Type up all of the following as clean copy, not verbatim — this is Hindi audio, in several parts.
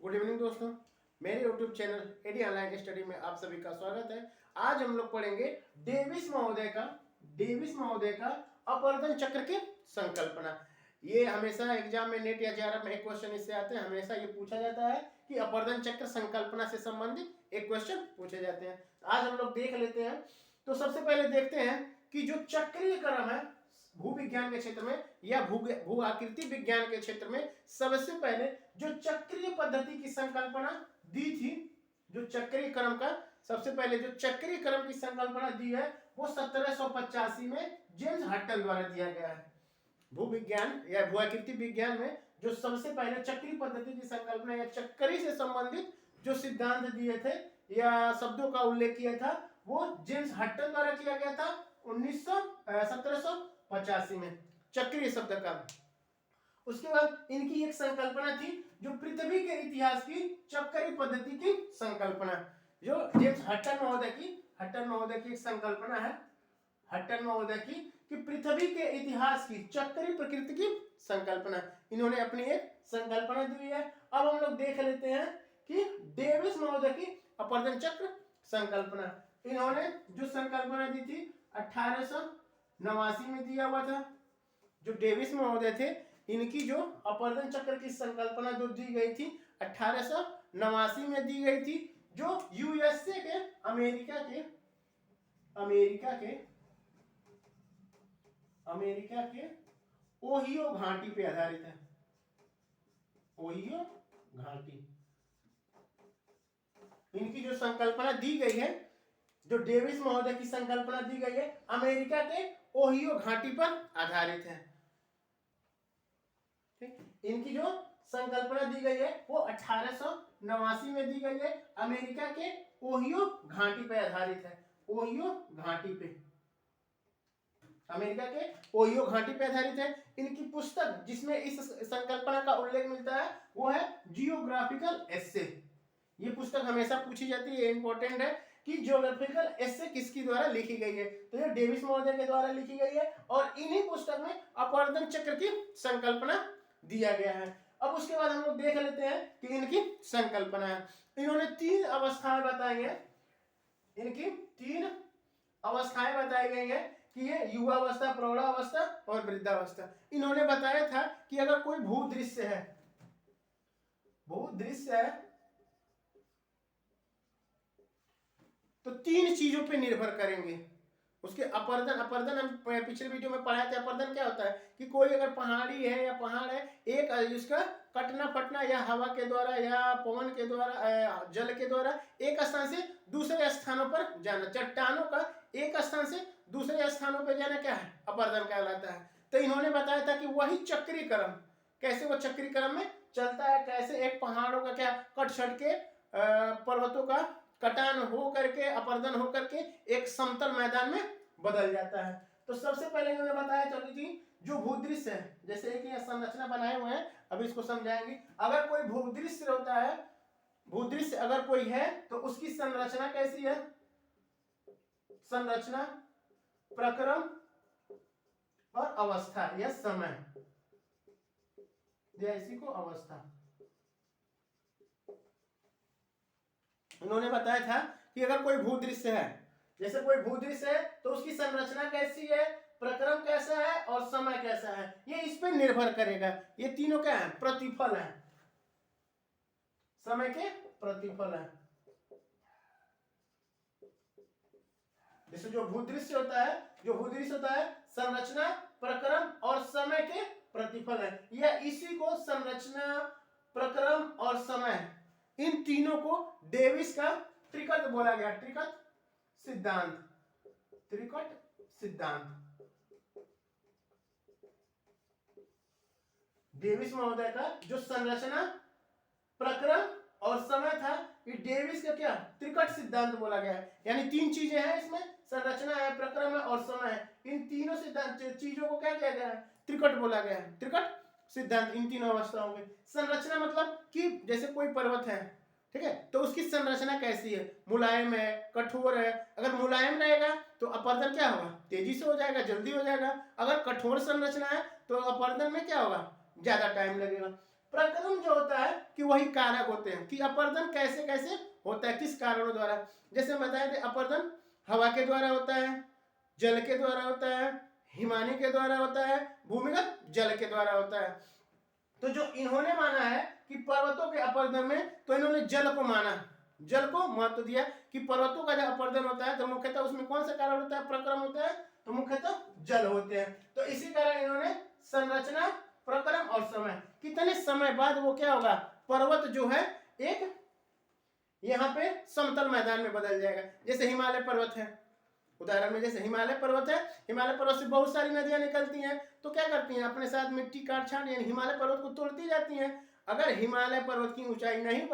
गुड इवनिंग दोस्तों, मेरे YouTube channel AD online study में आप सभी का स्वागत है। आज हम लोग पढ़ेंगे डेविस महोदय का अपवर्तन चक्र की संकल्पना। ये हमेशा एग्जाम में नेट या जेआरएफ में एक क्वेश्चन इससे आते हैं। हमेशा ये पूछा जाता है कि अपवर्तन चक्र संकल्पना से संबंधित एक क्वेश्चन पूछे जाते हैं। आज हम लोग देख लेते हैं। तो सबसे पहले देखते हैं कि जो चक्रीय क्रम है भूविज्ञान के क्षेत्र में या भू आकृति विज्ञान के क्षेत्र में सबसे पहले जो चक्रीय पद्धति की संकल्पना दी थी, जो चक्रीय क्रम का सबसे पहले जो चक्रीय क्रम की संकल्पना दी है वो 1785 में जेम्स हटन द्वारा दिया गया है। भूविज्ञान या भू आकृति विज्ञान में जो सबसे पहले चक्रीय पद्धति की संकल्पना या चक्री से संबंधित जो सिद्धांत दिए थे या शब्दों का उल्लेख किया था वो जेम्स हटन द्वारा किया गया था 1785 में, चक्रीय शब्द का। उसके बाद इनकी एक संकल्पना थी जो पृथ्वी के इतिहास की चक्रीय पद्धति की संकल्पना, जो जेम्स हटन महोदय की एक संकल्पना है, हटन महोदय की कि पृथ्वी के इतिहास की चक्रीय प्रकृति की संकल्पना। इन्होंने अपनी एक संकल्पना दी है। अब हम लोग देख लेते हैं कि डेविस महोदय की अपवर्तन चक्र संकल्पना। इन्होंने जो संकल्पना दी थी 1889 में दिया हुआ था। जो डेविस महोदय थे इनकी जो अपवर्तन चक्र की संकल्पना जो दी गई थी 1889 में दी गई थी, जो यूएसए के अमेरिका के ओहियो घाटी पे आधारित है। ओहियो घाटी इनकी जो संकल्पना दी गई है, जो डेविस महोदय की संकल्पना दी गई है अमेरिका के ओहियो घाटी पर आधारित है। इनकी जो संकल्पना दी गई है वो 1889 में दी गई है, अमेरिका के ओहियो घाटी पर आधारित है। ओहियो घाटी पे, अमेरिका के ओहियो घाटी पे आधारित है। इनकी पुस्तक जिसमें इस संकल्पना का उल्लेख मिलता है वो है जियोग्राफिकल एस्से। ये पुस्तक हमेशा पूछी जाती है, इंपॉर्टेंट है कि जियोग्राफिकल एस्से किसकी द्वारा लिखी गई है, तो ये डेविस महोदय के द्वारा लिखी गई है और इन्हीं पुस्तक में अपवर्तन चक्र की संकल्पना दिया गया है। अब उसके बाद हम लोग देख लेते हैं कि इनकी संकल्पना है। इन्होंने 3 अवस्थाएं बताई हैं। इनकी 3 अवस्थाएं बताई गई हैं कि ये युवावस्था, प्रौढ़ावस्था और वृद्धावस्था। इन्होंने बताया था कि अगर कोई भूदृश्य है तो 3 चीजों पे निर्भर करेंगे उसके अपवर्तन हम पिछले वीडियो में पढ़ाए थे। अपवर्तन क्या होता है कि कोई अगर पहाड़ी है या पहाड़ है, एक इसका कटना फटना या हवा के द्वारा या पवन के द्वारा, जल के द्वारा एक स्थान से दूसरे स्थानों पर जाना, चट्टानों का एक स्थान से दूसरे स्थानों पर जाना क्या है, अपवर्तन कहलाता है। तो इन्होंने बताया था कि वही चक्रीय क्रम, कैसे वो चक्रीय क्रम में चलता है, कैसे एक पहाड़ों का क्या कट छट के पर्वतों का कटान हो करके, अपवर्तन हो करके एक समतल मैदान में बदल जाता है। तो सबसे पहले इन्होंने बताया चली थी जो भूदृश्य है, जैसे एक यहाँ संरचना बनाए हुए हैं, अभी इसको समझाएंगे। अगर कोई भूदृश्य होता है, भूदृश्य अगर कोई है तो उसकी संरचना कैसी है, संरचना, प्रक्रम और अवस्था या समय, इसी को अवस्था। उन्होंने बताया था कि अगर कोई भूदृश्य है, जैसे कोई भूदृश्य है तो उसकी संरचना कैसी है, प्रक्रम कैसा है और समय कैसा है, ये इस पे निर्भर करेगा। ये तीनों क्या है, प्रतिफल है, समय के प्रतिफल है। जैसे जो भूदृश्य होता है संरचना, प्रक्रम और समय के प्रतिफल है। यह इसी को संरचना, प्रक्रम और समय, इन तीनों को डेविस का त्रिकट बोला गया, त्रिकट सिद्धांत। डेविस महोदय का जो संरचना, प्रक्रम और समय था, ये डेविस का क्या त्रिकट सिद्धांत बोला गया है। यानी 3 चीजें हैं इसमें, संरचना है, प्रक्रम है और समय है। इन तीनों सिद्धांत चीजों को क्या किया गया है, त्रिकट बोला गया है, त्रिकट सिद्धांत। इन तीनों अवस्थाओं में संरचना मतलब कि जैसे कोई पर्वत है, ठीक है, तो उसकी संरचना कैसी है, मुलायम है, कठोर है। अगर मुलायम रहेगा तो अपवर्तन क्या होगा, तेजी से हो जाएगा, जल्दी हो जाएगा। अगर कठोर संरचना है तो अपवर्तन में क्या होगा, ज्यादा टाइम लगेगा। प्रक्रम जो होता है कि वही कारक होते हैं कि अपर्दन कैसे कैसे होता है, किस कारणों द्वारा। जैसे बताए थे अपर्दन हवा के द्वारा होता है, जल के द्वारा होता है, हिमानी के द्वारा होता है, भूमिगत जल के द्वारा होता है। तो जो इन्होंने माना है कि पर्वतों के अपर्दन में, तो इन्होंने जल को माना, जल को महत्व दिया कि पर्वतों का जब अपर्दन होता है तो मुख्यतः उसमें कौन सा कारण होता है, प्रक्रम होता है, तो मुख्यतः जल होते हैं। तो इसी कारण इन्होंने संरचना, प्रक्रम और समय, कितने समय बाद वो क्या होगा, पर्वत जो है एक यहाँ पे समतल मैदान में बदल जाएगा। जैसे हिमालय पर्वत है, उदाहरण में जैसे हिमालय पर्वत है, हिमालय पर्वत से बहुत सारी नदियां निकलती हैं, तो क्या करती हैं, अपने साथ मिट्टी काट छाट यानी हिमालय पर्वत को तोड़ती जाती हैं। अगर हिमालय पर्वत की ऊंचाई नहीं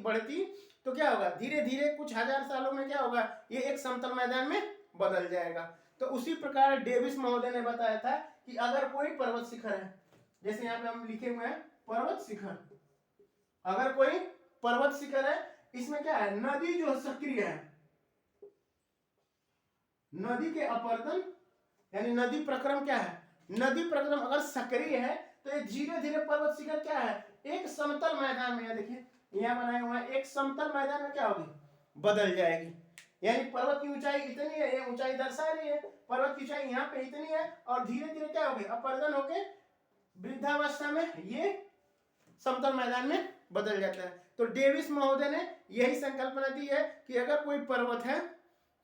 बढ़ती तो क्या होगा, धीरे धीरे कुछ हजार सालों में क्या होगा, ये एक समतल मैदान में बदल जाएगा। तो उसी प्रकार डेविस महोदय ने बताया था कि अगर कोई पर्वत शिखर है, जैसे यहाँ पे हम लिखे हुए हैं पर्वत शिखर, अगर कोई पर्वत शिखर है, इसमें क्या है, नदी जो सक्रिय है, नदी के अपर्दन यानी नदी प्रक्रम क्या है, नदी प्रक्रम अगर सक्रिय है तो ये धीरे धीरे पर्वत शिखर क्या है, एक समतल मैदान में, देखिए यहाँ बनाया हुआ है, एक समतल मैदान में क्या होगी, बदल जाएगी। यानी पर्वत की ऊंचाई इतनी है, ये ऊंचाई दर्शा रही है, पर्वत की ऊंचाई यहाँ पे इतनी है, और धीरे धीरे क्या होगी, अपर्दन होके वृद्धावस्था में ये समतल मैदान में बदल जाता है। तो डेविस महोदय ने यही संकल्पना दी है कि अगर कोई पर्वत है,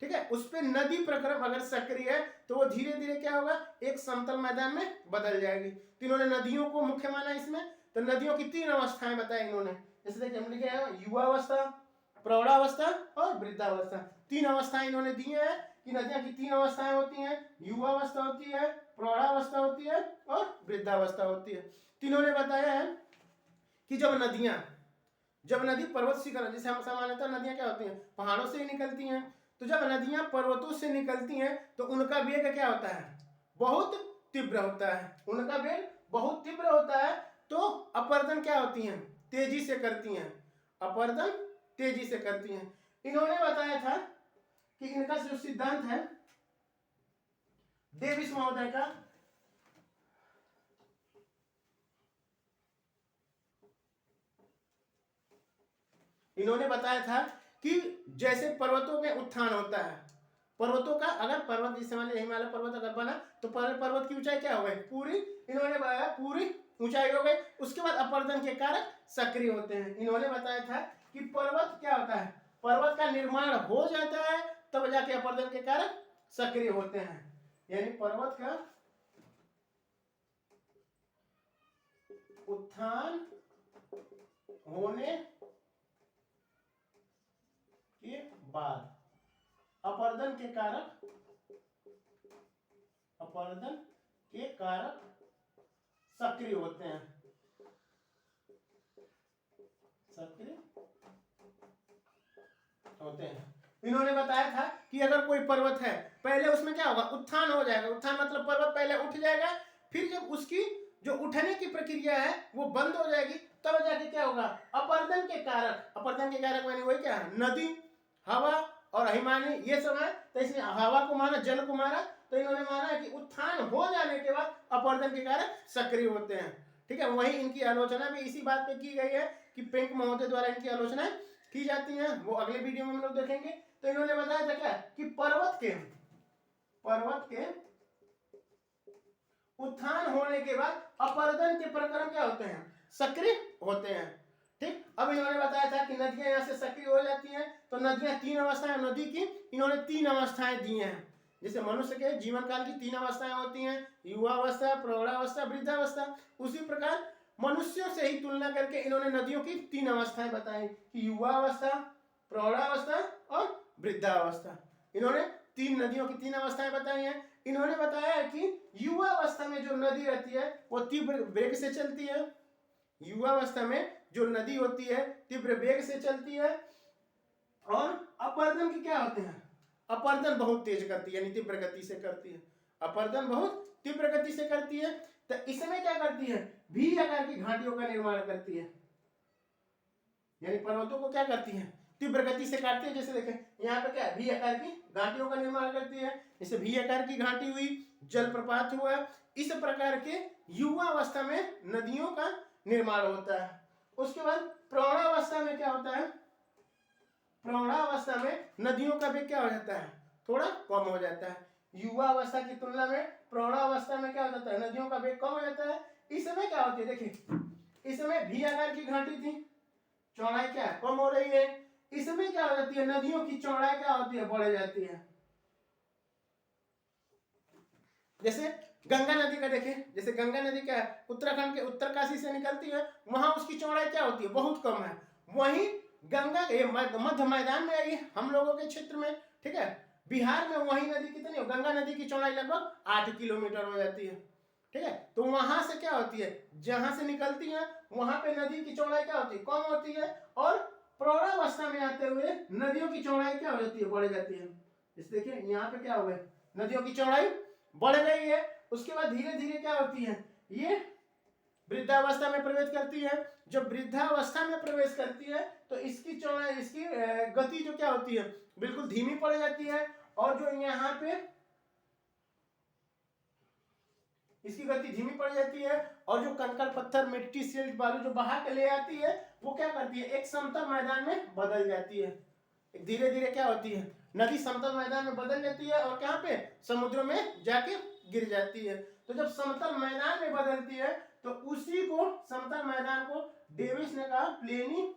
ठीक है, उस पर नदी प्रक्रम अगर सक्रिय है तो वो धीरे धीरे क्या होगा, एक समतल मैदान में बदल जाएगी। तो इन्होंने नदियों को मुख्य माना इसमें। तो नदियों की 3 अवस्थाएं बताई इन्होंने, जैसे देखिए हम लिखे हैं युवावस्था, प्रौढ़ावस्था और वृद्धावस्था। 3 अवस्थाएं इन्होंने दी है कि नदियां की 3 अवस्थाएं होती हैं, युवावस्था होती है, प्रौढ़ावस्था होती है और वृद्धावस्था होती है। तीनों ने बताया है कि जब नदी पर्वत शिखर, जैसे हम सामान्यतः नदियां क्या होती हैं, पहाड़ों से ही निकलती हैं, तो जब नदियां पर्वतों से निकलती हैं तो उनका वेग क्या होता है, बहुत तीव्र होता है, उनका वेग बहुत तीव्र होता है। तो अपर्दन क्या होती हैं, तेजी से करती हैं, अपर्दन तेजी से करती हैं। इन्होंने बताया था कि इनका जो सिद्धांत है डेविस महोदय का, इन्होंने बताया था कि जैसे पर्वतों में उत्थान होता है, पर्वतों का अगर पर्वत, जैसे मान लीजिए हिमालय पर्वत अगर बना तो पर्वत की ऊंचाई क्या हो गई, पूरी, इन्होंने बताया पूरी ऊंचाई हो गई, उसके बाद अपर्दन के कारक सक्रिय होते हैं। इन्होंने बताया था कि पर्वत क्या होता है, पर्वत का निर्माण हो जाता है तब जाके अपर्दन के कारक सक्रिय होते हैं। यानी पर्वत का उत्थान होने के बाद अपर्दन के कारक सक्रिय होते हैं, सक्रिय होते हैं। इन्होंने बताया था कि अगर कोई पर्वत है, पहले उसमें क्या होगा, उत्थान हो जाएगा, उत्थान मतलब पर्वत पहले उठ जाएगा, फिर जब उसकी जो उठने की प्रक्रिया है वो बंद हो जाएगी, तब जाके क्या होगा, अपर्दन के कारक माने वही क्या है, नदी, हवा और हिमानी, ये सब है। तो इसमें हवा को माना, जल को माना, तो इन्होंने माना है कि उत्थान हो जाने के बाद अपर्दन के कारक सक्रिय होते हैं। ठीक है, वही इनकी आलोचना भी इसी बात पे की गई है कि पेंक महोदय द्वारा इनकी आलोचना की जाती है, वो अगले वीडियो में हम लोग देखेंगे। तो इन्होंने बताया था क्या कि पर्वत के उत्थान होने के बाद अपर्दन के प्रक्रम क्या होते हैं, सक्रिय होते हैं। ठीक, अब इन्होंने बताया था कि नदियां यहाँ से सक्रिय हो जाती हैं, तो नदियां 3 अवस्थाएं, नदी की इन्होंने 3 अवस्थाएं दी हैं। जैसे मनुष्य के जीवन काल की 3 अवस्थाएं होती हैं, युवावस्था, प्रौढ़ावस्था, वृद्धावस्था, उसी प्रकार मनुष्यों से ही तुलना करके इन्होंने नदियों की 3 अवस्थाएं बताई कि युवावस्था, प्रौढ़ावस्था और वृद्धावस्था। इन्होंने 3 नदियों की 3 अवस्थाएं बताई हैं। इन्होंने बताया है कि युवावस्था में जो नदी रहती है वो तीव्र वेग से चलती है, युवावस्था में जो नदी होती है तीव्र वेग से चलती है, और अपर्दन की क्या होते हैं, अपर्दन बहुत तेज करती है, यानी तीव्र गति से करती है, अपर्दन बहुत तीव्र गति से करती है। तो इसमें क्या करती है, भी आकार की घाटियों का निर्माण करती है, यानी पर्वतों को क्या करती है, तीव्र गति से काटती है। जैसे देखें यहाँ पे क्या है, भी आकार की घाटियों का निर्माण करती है, जैसे भी आकार की घाटी हुई, जलप्रपात हुआ। इस प्रकार के युवावस्था में नदियों का निर्माण होता है। उसके बाद प्रौढ़ावस्था में क्या होता है, प्रौढ़ावस्था में नदियों का वेग क्या हो जाता है, थोड़ा कम हो जाता है। युवा अवस्था की तुलना में प्रौढ़ावस्था में क्या हो जाता है, नदियों का वेग कम हो जाता है। इस समय क्या होती है, देखिए इस समय भी आकार की घाटी थी, चौड़ाई क्या है, कम हो रही है। इस समय क्या हो जाती है, नदियों की चौड़ाई क्या होती है, बढ़ जाती है। जैसे गंगा नदी का देखिए, जैसे गंगा नदी क्या है, उत्तराखंड के उत्तरकाशी से निकलती है, वहां उसकी चौड़ाई क्या होती है, बहुत कम है। वहीं गंगा के मध्य मैदान में आई हम लोगों के क्षेत्र में, ठीक है, बिहार में वही नदी कितनी है, गंगा नदी की चौड़ाई लगभग 8 किलोमीटर हो जाती है, ठीक है। तो वहां से क्या होती है, जहां से निकलती है वहां पे नदी की चौड़ाई क्या होती है, कम होती है। और प्रौढ़ावस्था में आते हुए नदियों की चौड़ाई क्या हो जाती है, बढ़ जाती है। इस देखिए यहाँ पे क्या हुआ, नदियों की चौड़ाई बढ़ गई है। उसके बाद धीरे धीरे क्या होती है, ये वृद्धावस्था में प्रवेश करती है। जब वृद्धावस्था में प्रवेश करती है तो इसकी चौड़ाई, इसकी गति जो क्या होती है, बिल्कुल धीमी पड़ जाती है। और जो यहाँ पे इसकी गति धीमी पड़ जाती है, और जो कंकड़ पत्थर मिट्टी सिल्ट बालू जो बहा के ले आती है, वो क्या करती है, एक समतल मैदान में बदल जाती है। धीरे धीरे क्या होती है, नदी समतल मैदान में बदल जाती है और कहाँ पे, समुद्र में जाके गिर जाती है। तो जब समतल मैदान में बदलती है तो उसी को, समतल मैदान को डेविस ने कहा प्लेनी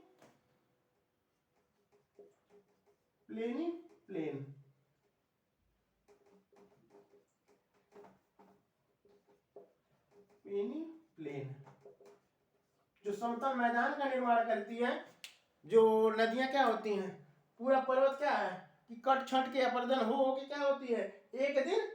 प्लेन प्लेन, जो समतल मैदान का निर्माण करती है। जो नदियां क्या होती हैं, पूरा पर्वत क्या है कि कट छट के अपर्दन हो के क्या होती है, एक दिन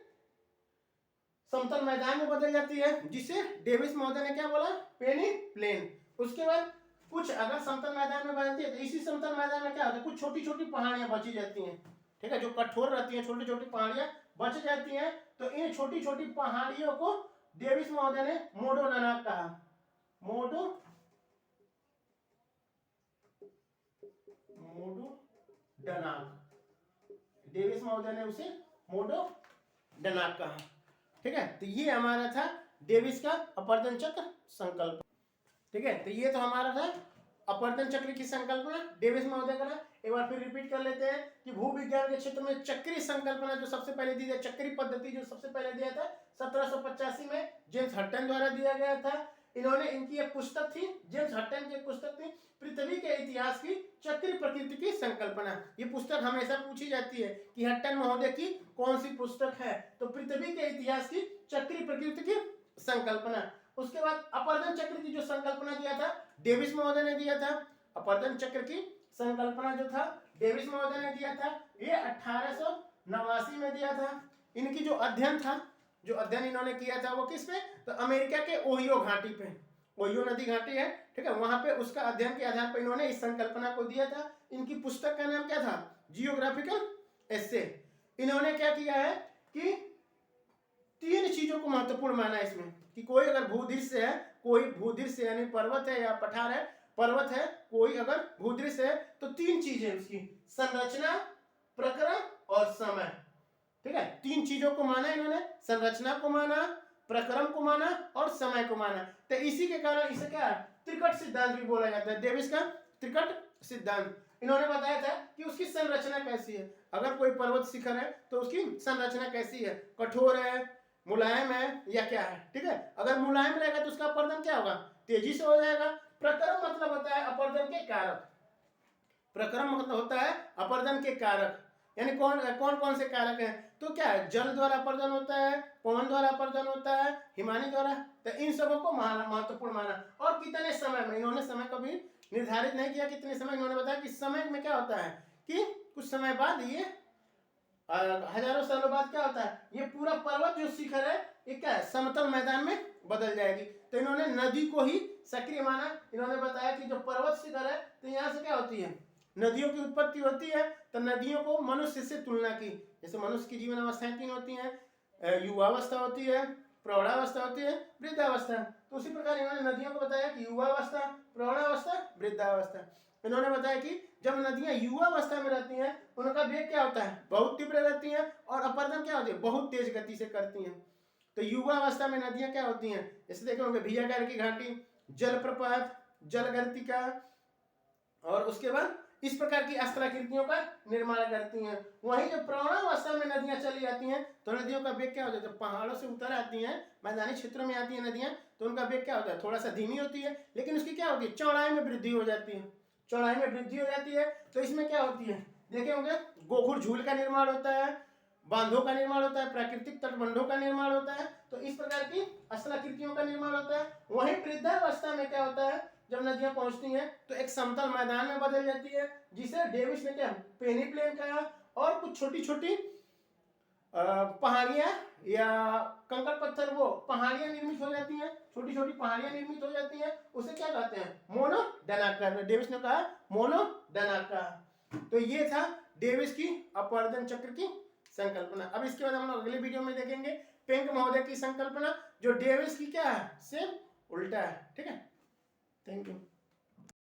समतल मैदान में बदल जाती है, जिसे डेविस महोदय ने क्या बोला, पेनी प्लेन। उसके बाद कुछ अगर समतल मैदान में बदलती है तो इसी समतल मैदान में क्या होता है, कुछ छोटी छोटी पहाड़ियां बची जाती हैं, ठीक है, जो कठोर रहती हैं, छोटी छोटी पहाड़ियां बच जाती हैं। तो इन छोटी छोटी पहाड़ियों को डेविस महोदय ने मोडो डनाक कहा, मोडो डनाक, डेविस महोदय ने उसे मोडो डनाक कहा, ठीक है। तो ये हमारा था डेविस का अपर्दन चक्र संकल्प, ठीक है। तो ये तो हमारा था अपर्दन चक्र की संकल्पना, डेविस महोदय का। एक बार फिर रिपीट कर लेते हैं कि भूविज्ञान के क्षेत्र में चक्री संकल्पना जो सबसे पहले दी गई, चक्री पद्धति जो सबसे पहले दिया था 1785 में जेम्स हटन द्वारा दिया गया था। इन्होंने, इनकी एक पुस्तक थी, जेम्स हटन की एक पुस्तक थी, पृथ्वी के इतिहास की चक्री प्रकृति की संकल्पना। ये पुस्तक हमेशा पूछी जाती है कि हटन महोदय की कौन सी पुस्तक है, तो पृथ्वी के इतिहास की चक्री प्रकृति की संकल्पना। उसके बाद अपर्दन चक्र की जो संकल्पना दिया था डेविस महोदय ने दिया था। अपर्दन चक्र की संकल्पना जो था डेविस महोदय ने दिया था, ये 1889 में दिया था। इनकी जो अध्ययन था, जो अध्ययन इन्होंने किया था वो किस पे, तो अमेरिका के ओहियो घाटी पे, ओहियो नदी घाटी है, ठीक है, वहां पे उसका अध्ययन के आधार पर इन्होंने इस संकल्पना को दिया था। इनकी पुस्तक का नाम क्या था, जियोग्राफिकल एस्से। इन्होंने क्या किया है कि 3 चीजों को महत्वपूर्ण माना इसमें, कि कोई अगर भूदृश्य है, कोई भूदृश्य यानी पर्वत है या पठार है, पर्वत है, कोई अगर भूदृश्य है, तो 3 चीजें उसकी, संरचना, प्रक्रम और समय, ठीक है। 3 चीजों को माना इन्होंने, संरचना को माना, प्रक्रम को माना और समय को माना। तो इसी के कारण इसे क्या त्रिकट सिद्धांत भी बोला जाता है, डेविस का त्रिकट सिद्धांत। इन्होंने बताया था कि उसकी संरचना कैसी है, अगर कोई पर्वत शिखर है तो उसकी संरचना कैसी है, कठोर है, मुलायम है या क्या है, ठीक है। अगर मुलायम रहेगा तो उसका अपर्दन क्या होगा, तेजी से हो जाएगा। प्रक्रम मतलब होता है अपर्दन के कारक, प्रक्रम मतलब होता है अपर्दन के कारक, यानी कौन कौन कौन से कारक हैं, तो क्या है, जल द्वारा अपर्दन होता है, पवन द्वारा अपर्दन होता है, हिमानी द्वारा। तो इन सबों को महत्वपूर्ण माना। और कितने समय में, इन्होंने समय को भी निर्धारित नहीं किया कितने समय, इन्होंने बताया कि समय में क्या होता है कि कुछ समय बाद, ये हजारों सालों बाद क्या होता है, ये पूरा पर्वत जो शिखर है ये क्या है, समतल मैदान में बदल जाएगी। तो इन्होंने नदी को ही सक्रिय माना। इन्होंने बताया कि जो पर्वत शिखर है तो यहाँ से क्या होती है, नदियों की उत्पत्ति होती है। तो नदियों को मनुष्य से तुलना की, जैसे मनुष्य की जीवन अवस्थाएं 3 होती हैं, युवावस्था होती है, प्रौढ़ावस्था होती है, वृद्धावस्था। तो उसी प्रकार इन्होंने नदियों को बताया कि युवावस्था, प्रौढ़ावस्था, वृद्धावस्था। इन्होंने बताया कि जब नदियां युवावस्था में रहती हैं उनका वेग क्या होता है, बहुत तीव्र रहती हैं, और अपर्दन क्या होती है, बहुत तेज गति से करती हैं। तो युवावस्था में नदियां क्या होती हैं, जैसे देखे होंगे भैयागढ़ की घाटी, जलप्रपात, जलगर्तिका, और उसके बाद इस प्रकार की स्थलाकृतियों का निर्माण करती हैं। वहीं जो प्रवणावस्था में नदियां चली जाती हैं तो नदियों का वेग क्या हो जाता है, पहाड़ों से उतर आती हैं, मैदानी क्षेत्रों में आती हैं नदियां, तो उनका वेग क्या होता है, थोड़ा सा धीमी होती है, लेकिन उसकी क्या होती है, चौड़ाई में वृद्धि हो जाती है। चौड़ाई में वृद्धि हो जाती है तो इसमें क्या होती है, देखे होंगे, गोखुर झील का निर्माण होता है, बांधों का निर्माण होता है, प्राकृतिक तटबंधों का निर्माण होता है, तो इस प्रकार की स्थलाकृतियों का निर्माण होता है। वहीं वृद्धावस्था में क्या होता है, जब नदियां पहुंचती हैं तो एक समतल मैदान में बदल जाती है, जिसे डेविस ने क्या पेनी प्लेन कहा, और कुछ छोटी छोटी पहाड़ियां या कंकड़ पत्थर, वो पहाड़ियां निर्मित हो जाती हैं, छोटी छोटी पहाड़ियां निर्मित हो जाती हैं, उसे क्या कहते हैं, मोनोडैनाका। डेविस ने कहा मोनोडैनाका। तो ये था डेविस की अपवर्तन चक्र की संकल्पना। अब इसके बाद हम लोग अगले वीडियो में देखेंगे पेंक महोदय की संकल्पना, जो डेविस की क्या है, सेम उल्टा है। ठीक है, थैंक यू।